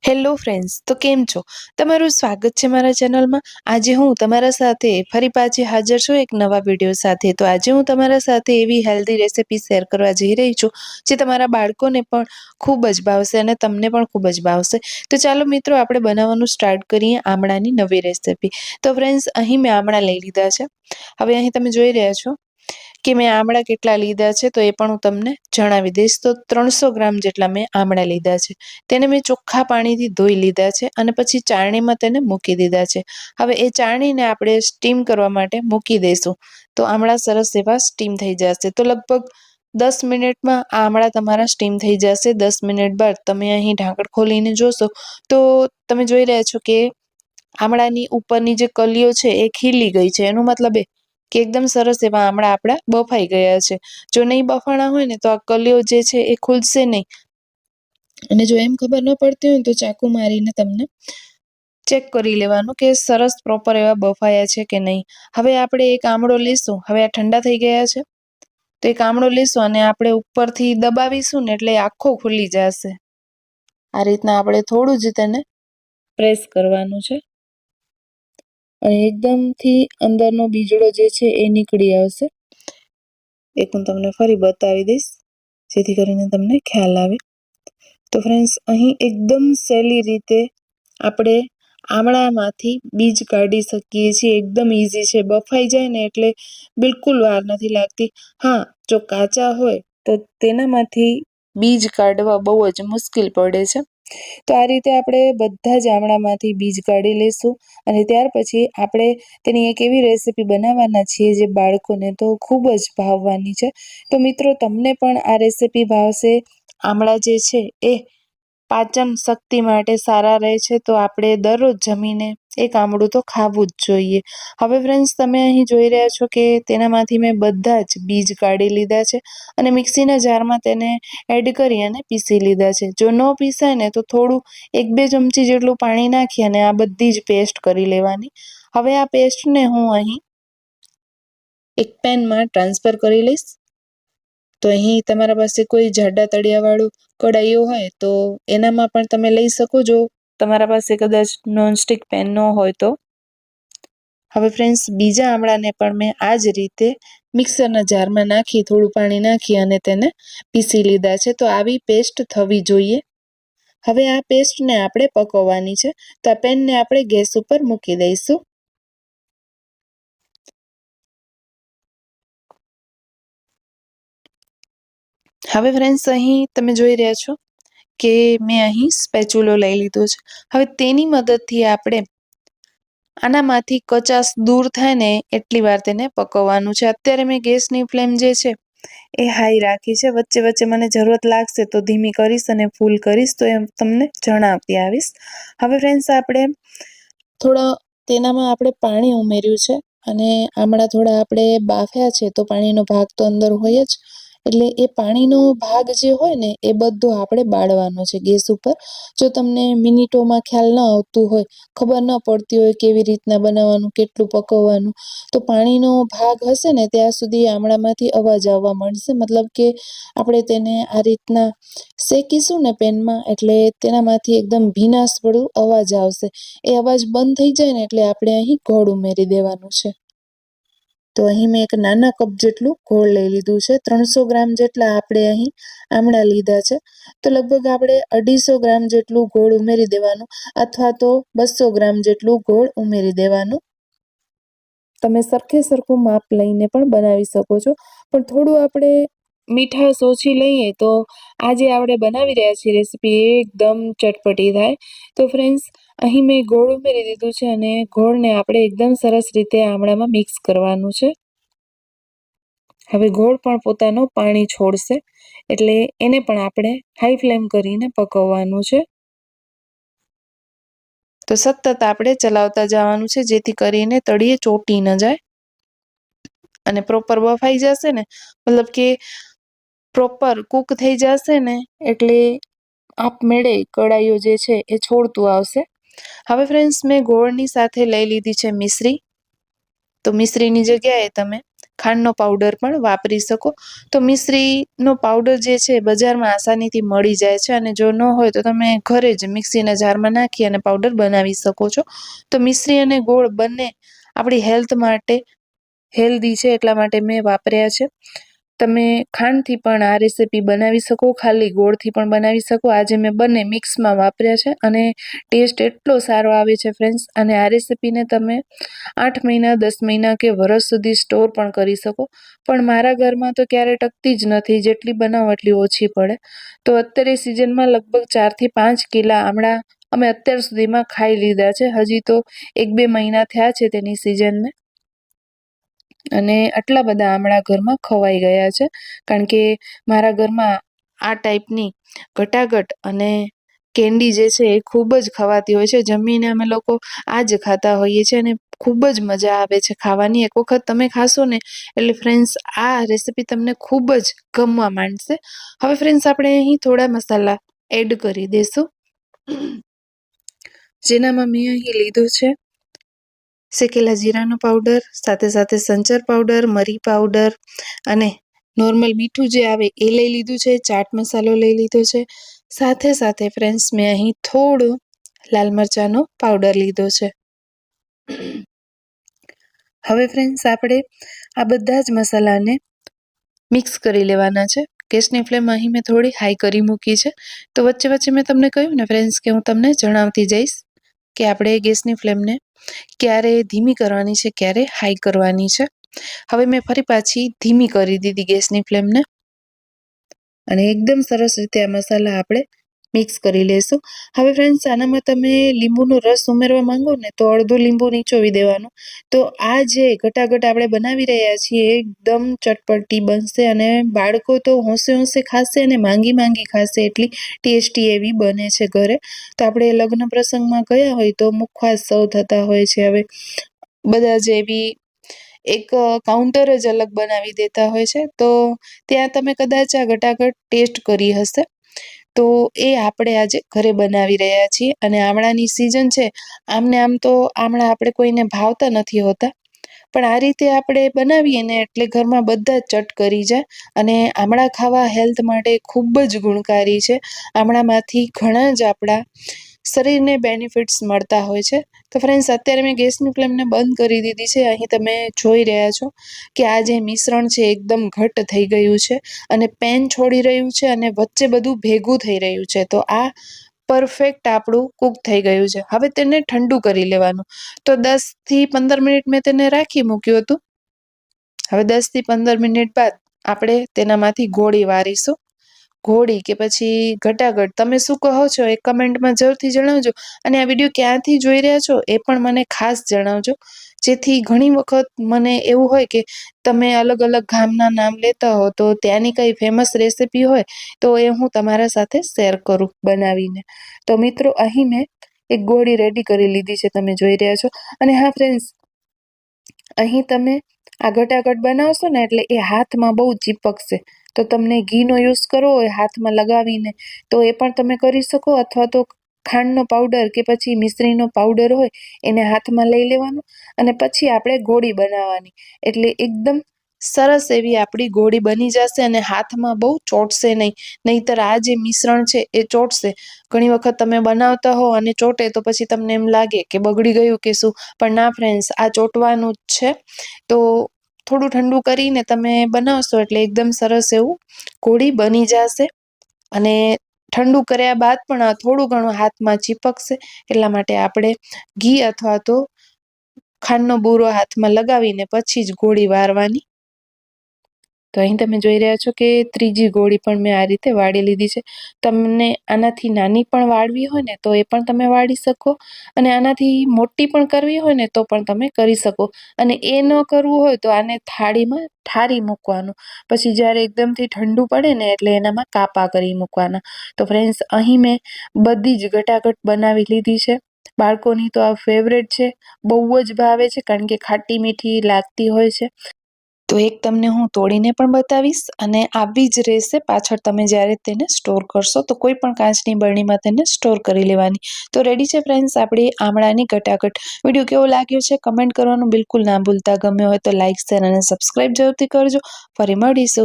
Hello friends, તો કેમ છો? તમારું સ્વાગત છે મારા ચેનલમાં. આજે હું તમારા સાથે ફરી પાછી હાજર છું એક નવા વિડીયો સાથે. તો આજે હું તમારા સાથે એવી હેલ્ધી રેસિપી શેર કરવા જઈ રહી છું જે તમારા બાળકોને પણ ખૂબ જ ભાવશે અને તમને પણ ખૂબ જ ભાવશે. તો ચાલો મિત્રો, આપણે બનાવવાનું સ્ટાર્ટ કરીએ આમળાની નવી રેસિપી. તો ફ્રેન્ડ્સ, અહીં મેં આમળા લઈ લીધા છે. હવે અહીં તમે જોઈ રહ્યા છો કે મેં આમળા કેટલા લીધા છે, તો એ પણ હું તમને જણાવી દઈશ. તો 300 ગ્રામ જેટલા મેં આમળા લીધા છે. તેને મેં ચોખ્ખા પાણીથી ધોઈ લીધા છે અને પછી ચાળણીમાં તેને મૂકી દીધા છે. હવે એ ચાળણીને આપણે સ્ટીમ કરવા માટે મૂકી દઈશું. તો આમળા સરસ એવા સ્ટીમ થઈ જશે. તો લગભગ 10 મિનિટમાં આ આમળા તમારા સ્ટીમ થઈ જશે. 10 મિનિટ બાદ તમે અહીં ઢાંકણ ખોલીને જોશો તો તમે જોઈ રહ્યા છો કે આમળાની ઉપરની જે કલીઓ છે એ ખીલી ગઈ છે. એનો મતલબ એ કે એકદમ સરસ એવા આમળા આપણા બફાઈ ગયા છે. જો નહીં બફાણા હોય ને તો આ કલીઓ જે છે એ ખુલશે નહીં. અને જો એમ ખબર ન પડતી હોય ને તો ચાકુ મારીને તમને ચેક કરી લેવાનું કે સરસ પ્રોપર એવા બફાયા છે કે નહીં. હવે આપણે એક આમળો લઈશું. હવે આ ઠંડા થઈ ગયા છે તો એક આમળો લઈશું અને આપણે ઉપરથી દબાવીશું ને એટલે આખો ખુલી જશે. આ રીતના આપણે થોડું જ તેને પ્રેસ કરવાનું છે અને એકદમથી અંદરનો બીજડો જે છે એ નીકળી આવશે. એક હું તમને ફરી બતાવી દઈશ જેથી કરીને તમને ખ્યાલ આવે. તો ફ્રેન્ડ્સ, અહીં એકદમ સહેલી રીતે આપણે આમળામાંથી બીજ કાઢી શકીએ છીએ. એકદમ ઇઝી છે. બફાઈ જાય ને એટલે બિલકુલ વાર નથી લાગતી. હા, જો કાચા હોય તો તેનામાંથી બીજ કાઢવા બહુ જ મુશ્કેલ પડે છે. તો આ રીતે આપણે બધા જ આમળામાંથી બીજ કાઢી લઈશું અને ત્યાર પછી આપણે તેની એક એવી રેસીપી બનાવવાના છીએ જે બાળકોને તો ખૂબ જ ભાવવાની છે. તો મિત્રો, તમને પણ આ રેસીપી ભાવશે. આમળા જે છે એ પાચન શક્તિ માટે સારા રહે છે. તો આપણે દરરોજ જમીને એક આમળું તો ખાવું જ જોઈએ. હવે ફ્રેન્ડ્સ, તમે અહીં જોઈ રહ્યા છો કે તેનામાંથી મેં બધા જ બીજ કાઢી લીધા છે અને મિક્સીના જારમાં તેને એડ કરી અને પીસી લીધા છે. જો ન પીસાય ને તો થોડું 1-2 ચમચી જેટલું પાણી નાખી અને આ બધી જ પેસ્ટ કરી લેવાની. હવે આ પેસ્ટને હું અહીં એક પેનમાં ટ્રાન્સફર કરી લઈશ. તો અહીં તમારા પાસે કોઈ જાડા તળિયાવાળું કડાઈઓ હોય તો એનામાં પણ તમે લઈ શકો. જો તમારા પાસે કદાચ નોનસ્ટિક પેન ન હોય તો. હવે ફ્રેન્ડ્સ, બીજા આમળાને પણ મેં આ જ રીતે મિક્સરના જારમાં નાખી થોડું પાણી નાખી અને તેને પીસી લીધા છે. તો આવી પેસ્ટ થવી જોઈએ. હવે આ પેસ્ટને આપણે પકવવાની છે. તો આ પેનને આપણે ગેસ ઉપર મૂકી દઈશું. હવે ફ્રેન્ડ્સ, અહીં તમે જોઈ રહ્યા છો કે મેં અહીં સ્પેચ્યુલો લઈ લીધો છે. હવે તેની મદદથી આપણે આનામાંથી કચાશ દૂર થાય ને એટલી વાર તેને પકવવાનું છે. અત્યારે મેં ગેસની ફ્લેમ જે છે એ હાઈ રાખી છે. વચ્ચે વચ્ચે મને જરૂરત લાગશે તો ધીમી કરીશ અને ફૂલ કરીશ, તો એમ તમને જણાવતી આવીશ. હવે ફ્રેન્ડ્સ, આપણે તેનામાં આપણે પાણી ઉમેર્યું છે અને આમળા થોડા આપણે બાફ્યા છે તો પાણીનો ભાગ તો અંદર હોય જ. એટલે એ પાણીનો ભાગ જે હોય ને એ બધો આપણે બાળવાનો છે ગેસ ઉપર. જો તમને મિનિટોમાં ખ્યાલ ન આવતું હોય, ખબર ન પડતી હોય કેવી રીતના બનાવવાનું, કેટલું પકવવાનું, તો પાણીનો ભાગ હશે ને ત્યાં સુધી આમળામાંથી અવાજ આવવા માંડશે. મતલબ કે આપણે તેને આ રીતના શેકીશું ને પેનમાં એટલે તેનામાંથી એકદમ ભીનાશવાળું અવાજ આવશે. એ અવાજ બંધ થઈ જાય ને એટલે આપણે અહીં ગોળ ઉમેરી દેવાનું છે. તો અહીં મેં એક નાના કપ જેટલું ગોળ લઈ લીધું છે. 300 ગ્રામ જેટલા આપણે અહીં આમળા લીધા છે. તો લગભગ આપણે 250 ગ્રામ જેટલું ગોળ ઉમેરી દેવાનું અથવા તો 200 ગ્રામ જેટલું ગોળ ઉમેરી દેવાનું. તમે સરખું માપ લઈને પણ બનાવી શકો છો, પણ થોડું આપણે મીઠાશ ઓછી લઈએ તો આજે આપણે બનાવી રહ્યા છીએ રેસીપી એકદમ ચટપટી થાય. તો ફ્રેન્ડ્સ, અહીં મેં ગોળ ઉમેરી દીધું છે અને ગોળને આપણે એકદમ સરસ રીતે આમળામાં મિક્સ કરવાનું છે. હવે ગોળ પણ પોતાનું પાણી છોડશે એટલે એને પણ આપણે હાઈ ફ્લેમ કરીને પકવવાનું છે. તો સતત આપણે ચલાવતા જવાનું છે જેથી કરીને તળિયે ચોંટી ન જાય અને પ્રોપર બફાઈ જશે ને, મતલબ કે પ્રોપર કૂક થઈ જશે ને એટલે આપમેળે કડાઈઓ જે છે એ છોડતું આવશે. હવે ફ્રેન્ડ્સ, મેં ગોળની સાથે લઈ લીધી છે મિશ્રી. તો મિશ્રીની જગ્યાએ તમે ખાંડનો પાવડર પણ વાપરી શકો. તો મિશ્રીનો પાવડર જે છે બજારમાં આસાનીથી મળી જાય છે, અને જો ન હોય તો તમે ઘરે જ મિક્સીના જારમાં નાખી અને પાવડર બનાવી શકો છો. તો મિશ્રી અને ગોળ બંને આપણી હેલ્થ માટે હેલ્ધી છે, એટલા માટે મેં વાપર્યા છે. તમે ખાંડથી પણ આ રેસીપી બનાવી શકો, ખાલી ગોળથી પણ બનાવી શકો. આજે મેં બંને મિક્સમાં વાપર્યા છે અને ટેસ્ટ એટલો સારો આવે છે ફ્રેન્ડ્સ. અને આ રેસીપીને તમે 8 મહિના, 10 મહિના કે વર્ષ સુધી સ્ટોર પણ કરી શકો. પણ મારા ઘરમાં તો ક્યારે ટકતી જ નથી, જેટલી બનાવો એટલી ઓછી પડે. તો અત્યારે સિઝનમાં લગભગ 4 થી 5 કિલા આમળા અમે અત્યાર સુધીમાં ખાઈ લીધા છે. હજી તો 1-2 મહિના થયા છે તેની સિઝનને, અને આટલા બધા આમળા ઘરમાં ખવાઈ ગયા છે. કારણ કે મારા ઘરમાં આ ટાઈપની ઘટાઘટ અને કેન્ડી જે છે એ ખૂબ જ ખવાતી હોય છે. જમીને અમે લોકો આ જ ખાતા હોઈએ છીએ અને ખૂબ જ મજા આવે છે ખાવાની. એક વખત તમે ખાશો ને એટલે ફ્રેન્ડ્સ આ રેસીપી તમને ખૂબ જ ગમવા માંડશે. હવે ફ્રેન્ડ્સ આપણે અહીં થોડા મસાલા એડ કરી દઈશું, જેનામાં મેં અહીં લીધું છે શેકેલા જીરાનો પાવડર, સાથે સાથે સંચર પાવડર, મરી પાવડર અને નોર્મલ મીઠું જે આવે એ લઈ લીધું છે. ચાટ મસાલો લઈ લીધો છે. સાથે સાથે ફ્રેન્ડ્સ મેં અહીં થોડો લાલ મરચાંનો પાવડર લીધો છે. હવે ફ્રેન્ડ્સ આપણે આ બધા જ મસાલાને મિક્સ કરી લેવાના છે. ગેસની ફ્લેમ અહીં મેં થોડી હાઈ કરી મૂકી છે. તો વચ્ચે વચ્ચે મેં તમને કહ્યું ને ફ્રેન્ડ્સ કે હું તમને જણાવતી જઈશ કે આપણે ગેસની ફ્લેમને ક્યારે ધીમી કરવાની છે, ક્યારે હાઈ કરવાની છે. હવે મેં ફરી પાછી ધીમી કરી દીધી ગેસની ફ્લેમને, અને એકદમ સરસ રીતે આ મસાલા આપણે મિક્સ કરી લઈશું. હવે ફ્રેન્ડ્સ આનામાં તમે લીંબુનો રસ ઉમેરવા માંગો ને તો અડધું લીંબુ નીચોવી દેવાનું. તો આ જે ઘટાઘટ આપણે બનાવી રહ્યા છીએ એકદમ ચટપટી બનશે, અને બાળકો તો હોંશે હોંશે ખાશે અને માંગી માંગી ખાશે, એટલી ટેસ્ટી એવી બને છે ઘરે. તો આપણે લગ્ન પ્રસંગમાં ગયા હોય તો મુખવાસ સર્વ થતા હોય છે. હવે બધા જ એવી એક કાઉન્ટર જ અલગ બનાવી દેતા હોય છે, તો ત્યાં તમે કદાચ આ ઘટાઘટ ટેસ્ટ કરી હશે. તો એ આપણે આજે ઘરે બનાવી રહ્યા છીએ. અને આમળાની સિઝન છે, આમને આમ તો આમળા આપણે કોઈને ભાવતા નથી હોતા, પણ આ રીતે આપણે બનાવીએ ને એટલે ઘરમાં બધા જ ચટ કરી જાય. અને આમળા ખાવા હેલ્થ માટે ખૂબ જ ગુણકારી છે. આમળામાંથી ઘણા જ આપણા શરીરને બેનિફિટ્સ મળતા હોય છે. તો ફ્રેન્ડ્સ અત્યારે મેં ગેસની ફ્લેમને બંધ કરી દીધી છે. અહીં તમે જોઈ રહ્યા છો કે આ જે મિશ્રણ છે એકદમ ઘટ્ટ થઈ ગયું છે અને પેન છોડી રહ્યું છે અને વચ્ચે બધું ભેગું થઈ રહ્યું છે. તો આ પરફેક્ટ આપણું કૂક થઈ ગયું છે. હવે તેને ઠંડુ કરી લેવાનું. તો 10 થી 15 મિનિટ મેં તેને રાખી મૂક્યું હતું. હવે 10 થી 15 મિનિટ બાદ આપણે તેનામાંથી ગોળી વારીશું. ગોળી કે પછી ઘટાઘટ તમે શું કહો છો એ કમેન્ટમાં જરૂરથી જણાવજો. અને આ વિડીયો ક્યાંથી જોઈ રહ્યા છો એ પણ મને ખાસ જણાવજો, જેથી ઘણી વખત મને એવું હોય કે તમે અલગ અલગ ગામના નામ લેતા હો, તો ત્યાંની કઈ ફેમસ રેસીપી હોય તો એ હું તમારા સાથે શેર કરું બનાવીને. તો મિત્રો અહીં મેં એક ગોળી રેડી કરી લીધી છે, તમે જોઈ રહ્યા છો. અને હા ફ્રેન્ડ્સ, અહીં તમે આ ઘટાઘટ બનાવશો ને એટલે એ હાથમાં બહુ ચીપકશે. તો તમને ઘીનો યુઝ કરવો હોય હાથમાં લગાવીને તો એ પણ તમે કરી શકો, અથવા તો ખાંડનો પાવડર કે પછી મિશ્રીનો પાવડર હોય એને હાથમાં લઈ લેવાનો અને પછી આપણે ગોળી બનાવવાની. એટલે એકદમ સરસ એવી આપણી ગોળી બની જશે અને હાથમાં બહુ ચોટશે નહીં. નહીંતર આ જે મિશ્રણ છે એ ચોટશે. ઘણી વખત તમે બનાવતા હો અને ચોટે તો પછી તમને એમ લાગે કે બગડી ગયું કે શું, પણ ના ફ્રેન્ડ્સ, આ ચોટવાનું જ છે. તો થોડું ઠંડુ કરીને તમે બનાવશો એટલે એકદમ સરસ એવું ગોળી બની જશે. અને ઠંડુ કર્યા બાદ પણ થોડું ઘણું હાથમાં ચીપકશે, એટલા માટે આપણે ઘી અથવા તો ખાંડનો બૂરો હાથમાં લગાવીને પછી જ ગોળી વારવાની. તો અહીં તમે જોઈ રહ્યા છો કે ત્રીજી ગોળી પણ મેં આ રીતે વાળી લીધી છે. તમને આનાથી નાની પણ વાળવી હોય ને તો એ પણ તમે વાળી શકો, અને આનાથી મોટી પણ કરવી હોય ને તો પણ તમે કરી શકો. અને એ ન કરવું હોય તો આને થાળીમાં ઠારી મૂકવાનું. પછી જ્યારે એકદમથી ઠંડુ પડે ને એટલે એનામાં કાપા કરી મૂકવાના. તો ફ્રેન્ડ્સ, અહીં મેં બધી જ ઘટાઘટ બનાવી લીધી છે. બાળકોની તો આ ફેવરેટ છે, બહુ જ ભાવે છે કારણ કે ખાટી મીઠી લાગતી હોય છે. તો એક તમને હું તોડીને પણ બતાવીશ અને આવી જ રહેશે પાછળ તમે જ્યારે તેને સ્ટોર કરશો તો કોઈ પણ કાચની બરણીમાં તેને સ્ટોર કરી લેવાની. તો રેડી છે ફ્રેન્ડ્સ આપણી આમળાની ગટાગટ. વિડીયો કેવો લાગ્યો છે કમેન્ટ કરવાનું બિલકુલ ના ભૂલતા. ગમ્યો હોય તો લાઇક, શેર અને સબસ્ક્રાઇબ જરૂરથી કરજો. ફરી મળીશું.